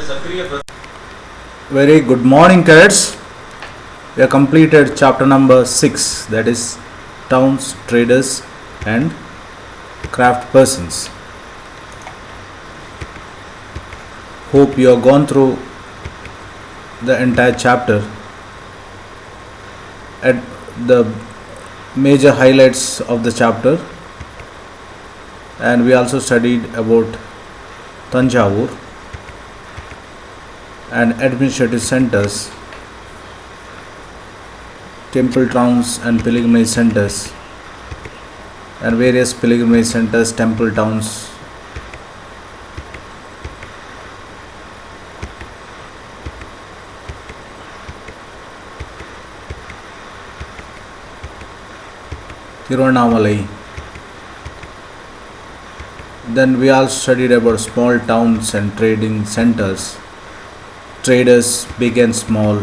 Very good morning, cadets. We have completed chapter number 6, that is towns, traders, and craft persons. Hope you have gone through the entire chapter at the major highlights of the chapter, and we also studied about Tanjavur and administrative centers, temple towns and pilgrimage centers, and various pilgrimage centers, temple towns. Tiruvannamalai. Then we also studied about small towns and trading centers, traders big and small.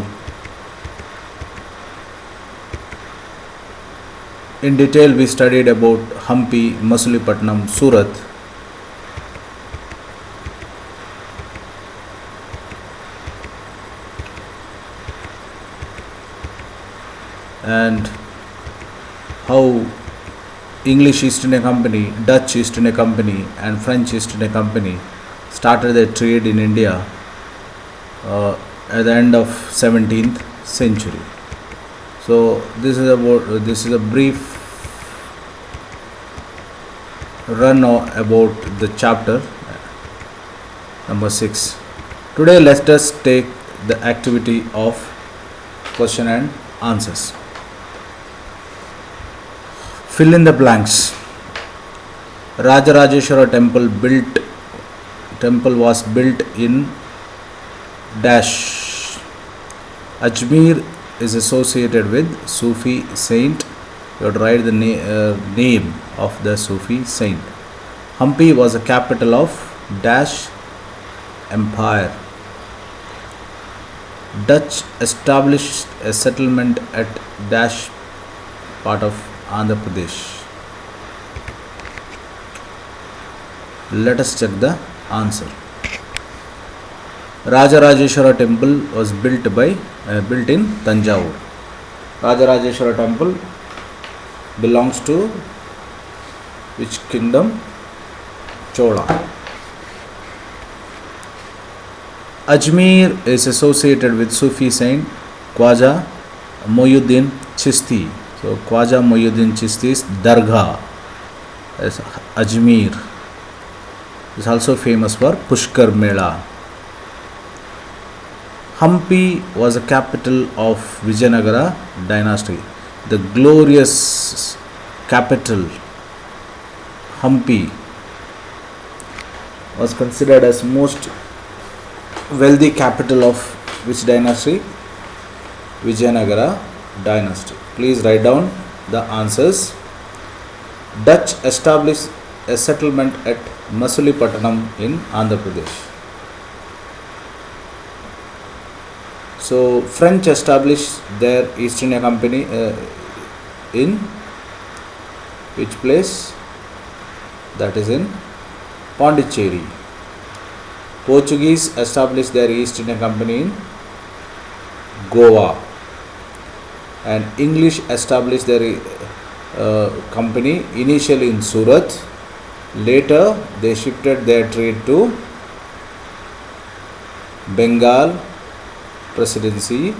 In detail we studied about Hampi, Masulipatanam, Surat. And how English East India Company, Dutch East India Company and French East India Company started their trade in India at the end of 17th century. So this is a brief run about the chapter number 6. Today let us take the activity of question and answers. Fill in the blanks. Rajarajeshwara temple was built in dash. Ajmer is associated with Sufi saint. You have to write the name of the Sufi saint. Hampi was the capital of dash empire. Dutch established a settlement at dash part of Andhra Pradesh. Let us check the answer. Rajarajeshwara temple was built in Tanjavur. Rajarajeshwara temple belongs to which kingdom? Chola. Ajmer is associated with Sufi saint Khwaja Moinuddin Chishti. So Khwaja Moinuddin Chishti's Dargah is Ajmer. Is also famous for Pushkar Mela. Hampi was the capital of Vijayanagara dynasty. The glorious capital Hampi was considered as most wealthy capital of which dynasty? Vijayanagara dynasty. Please write down the answers. Dutch established a settlement at Masulipatanam in Andhra Pradesh. So French established their East India Company in which place? That is in Pondicherry. Portuguese established their East India Company in Goa. And English established their company initially in Surat. Later they shifted their trade to Bengal Presidency,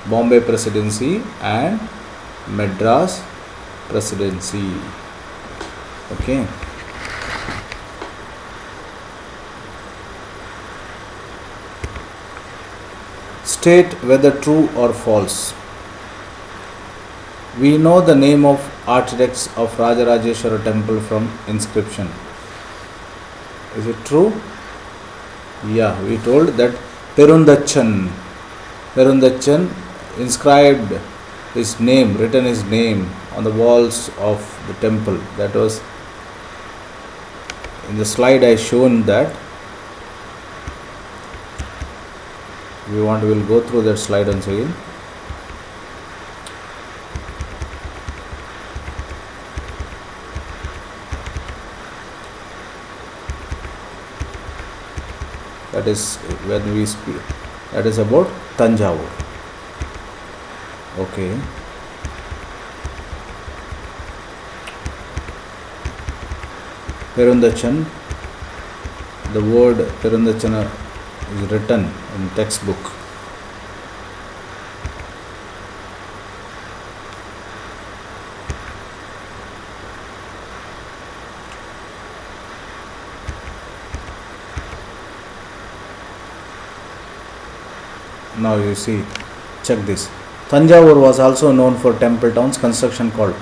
Bombay Presidency and Madras Presidency. Okay. State whether true or false. We know the name of architects of Rajarajeshwara temple from inscription. Is it true? Yeah, we told that Perundachan inscribed his name, written his name on the walls of the temple. That was in the slide I shown that. We will go through that slide once again. That is when we speak. That is about Tanjavur. Okay. Perundachan. The word Perundachana is written in textbook. Now you see, check this. Tanjavur was also known for temple towns construction called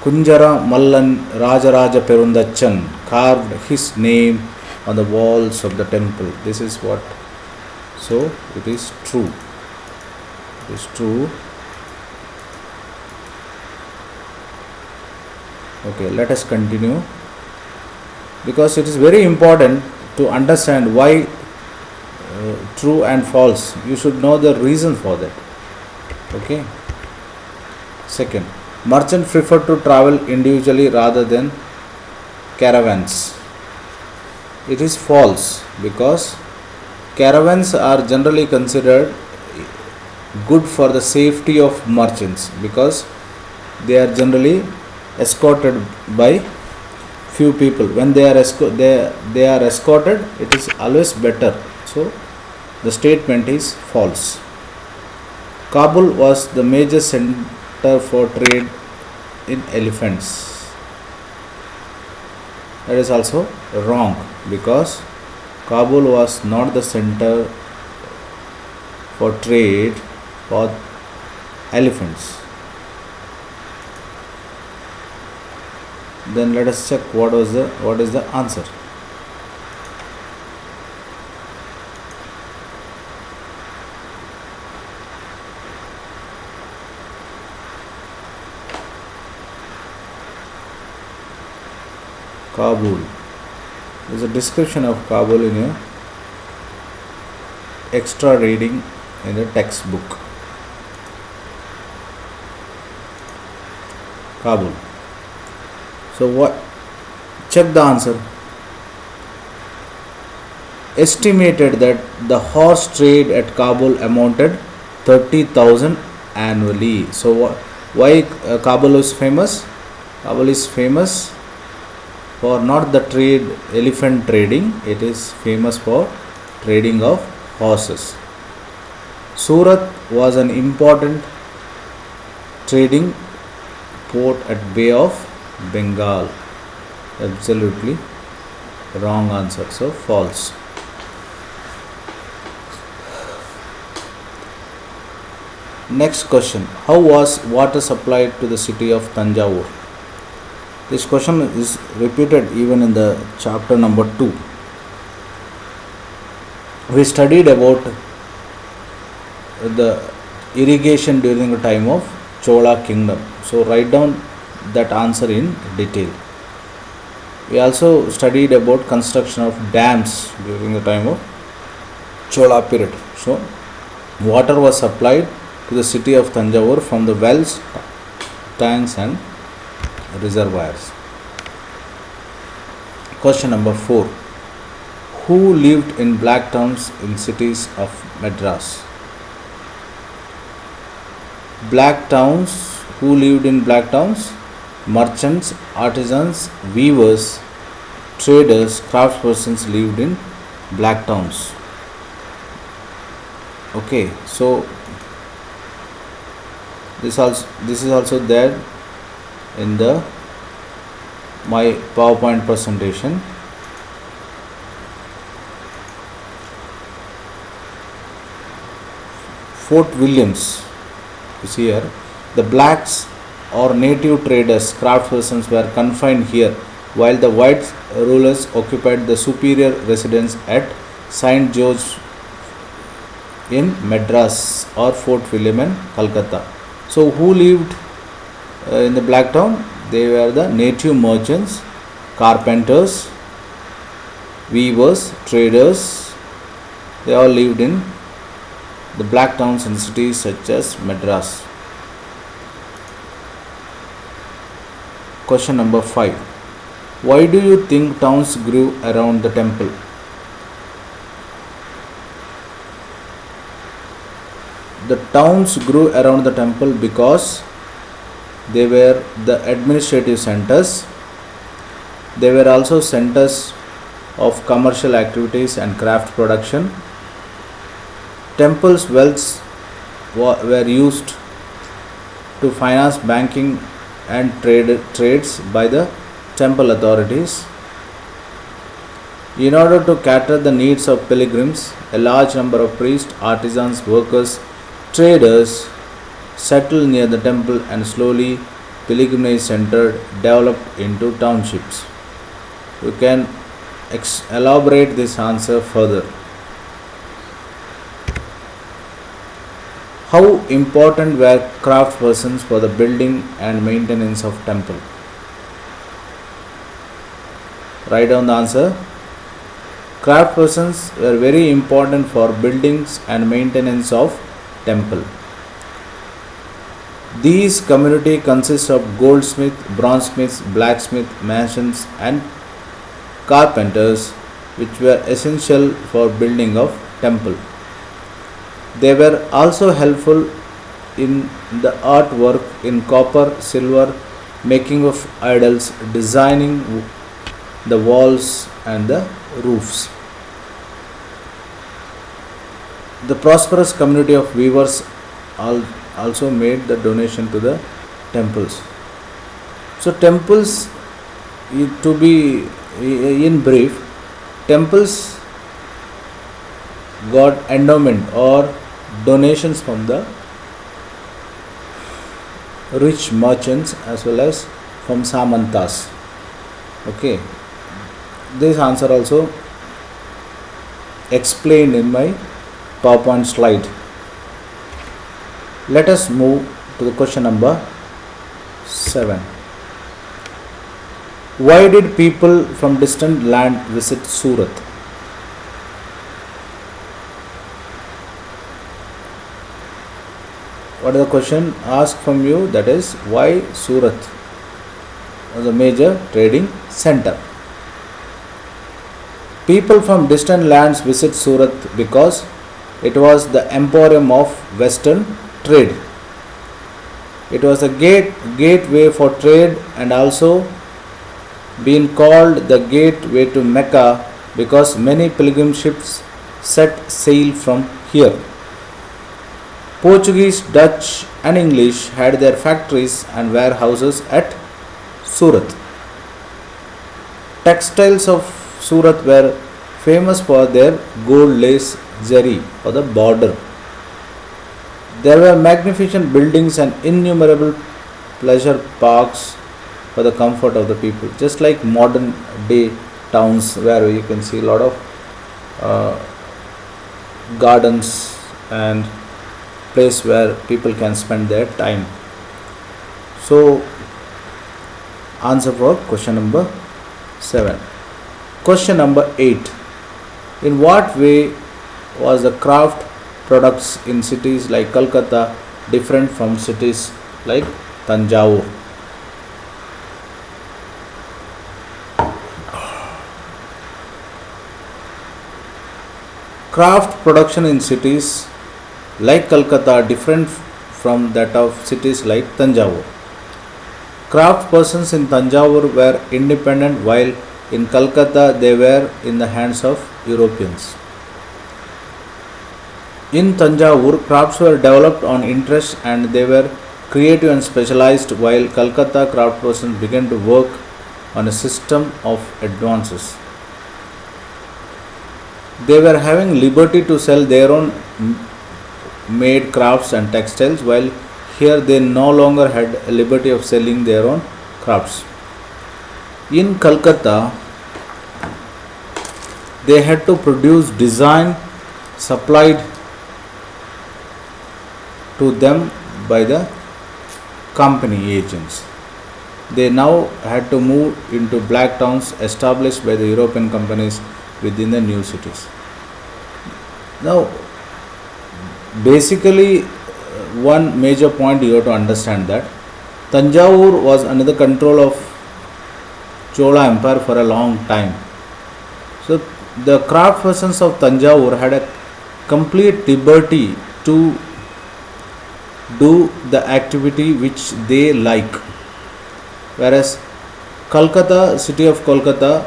Kunjara Mallan Rajaraja Perundachan carved his name on the walls of the temple. This is what. So it is true. It is true. Okay, let us continue, because it is very important to understand why true and false. You should know the reason for that. Okay. Second, merchants prefer to travel individually rather than caravans. It is false, because caravans are generally considered good for the safety of merchants, because they are generally escorted by few people. When they are escorted, it is always better. So the statement is false. Kabul was the major center for trade in elephants. That is also wrong, because Kabul was not the center for trade for elephants. Then let us check what is the answer. Kabul. There is a description of Kabul in a extra reading in the textbook. Kabul. So what? Check the answer. Estimated that the horse trade at Kabul amounted 30,000 annually. So why Kabul is famous? Kabul is famous for not the elephant trading. It is famous for trading of horses. Surat was an important trading port at Bay of Bengal. Absolutely wrong answer. So false. Next question. How was water supplied to the city of Tanjavur? This question is repeated even in the chapter number 2. We studied about the irrigation during the time of Chola kingdom. So write down that answer in detail. We also studied about construction of dams during the time of Chola period. So water was supplied to the city of Tanjavur from the wells, tanks and reservoirs. Question number 4. Who lived in black towns in cities of Madras? Black towns. Who lived in black towns? Merchants, artisans, weavers, traders, craftspersons lived in black towns. Okay, so this is also there in my PowerPoint presentation. Fort Williams is here. The blacks or native traders, craftspersons were confined here, while the white rulers occupied the superior residence at St. George in Madras or Fort William in Calcutta. So who lived in the black town? They were the native merchants, carpenters, weavers, traders. They all lived in the black towns in cities such as Madras. Question number 5. Why do you think towns grew around the temple? The towns grew around the temple because they were the administrative centers. They were also centers of commercial activities and craft production. Temples' wealths were used to finance banking and trades by the temple authorities. In order to cater the needs of pilgrims, a large number of priests, artisans, workers, traders settled near the temple, and slowly pilgrimage centered developed into townships. You can elaborate this answer further. How important were craftspersons for the building and maintenance of temple? Write down the answer. Craftspersons were very important for buildings and maintenance of temple. These community consists of goldsmith, bronzesmiths, blacksmith, masons and carpenters, which were essential for building of temple. They were also helpful in the artwork in copper, silver, making of idols, designing the walls and the roofs. The prosperous community of weavers also made the donation to the temples. So temples, to be in brief, temples got endowment or donations from the rich merchants as well as from samantas. Okay, this answer also explained in my PowerPoint slide. Let us move to the question number 7. Why did people from distant land visit Surat? What is the question asked from you? That is, why Surat was a major trading center? People from distant lands visit Surat because it was the emporium of Western trade. It was a gateway for trade and also been called the gateway to Mecca because many pilgrim ships set sail from here. Portuguese, Dutch and English had their factories and warehouses at Surat. Textiles of Surat were famous for their gold lace zari or the border. There were magnificent buildings and innumerable pleasure parks for the comfort of the people, just like modern day towns where you can see a lot of gardens and place where people can spend their time. So answer for question number 7. Question number 8. In what way was the craft products in cities like Calcutta different from cities like Tanjore? Craft production in cities like Calcutta are different from that of cities like Tanjore. Craft persons in Tanjore were independent while in Calcutta they were in the hands of Europeans. In Tanjore, crafts were developed on interest and they were creative and specialized, while Calcutta craft persons began to work on a system of advances. They were having liberty to sell their own made crafts and textiles, while here they no longer had a liberty of selling their own crafts. In Calcutta, they had to produce design supplied to them by the company agents. They now had to move into black towns established by the European companies within the new cities. Now, basically, one major point you have to understand that Tanjore was under the control of Chola Empire for a long time. So, the craft persons of Tanjore had a complete liberty to do the activity which they like. Whereas Kolkata, city of Kolkata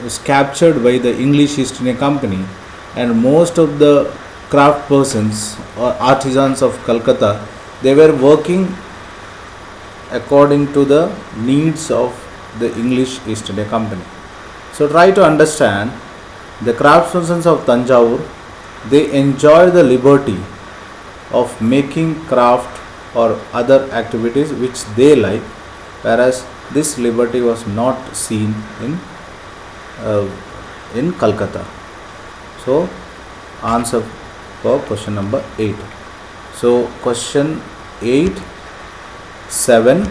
is captured by the English East India Company, and most of the craft persons or artisans of Kolkata, they were working according to the needs of the English East India Company. So try to understand the craftspersons of Tanjavur, they enjoy the liberty of making craft or other activities which they like, whereas this liberty was not seen uh, in Calcutta. So answer for question number 8. So question 8, 7,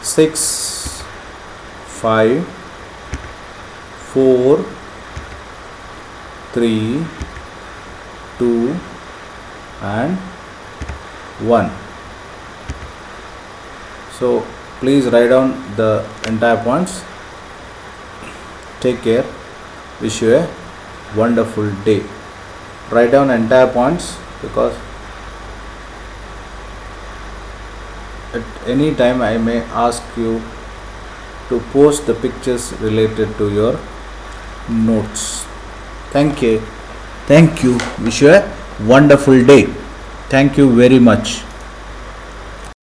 6, 5, 4, 3, 2 and 1. So please write down the entire points. Take care. Wish you a wonderful day. Write down entire points, because at any time I may ask you to post the pictures related to your notes. Thank you. Wish you a wonderful day. Thank you very much.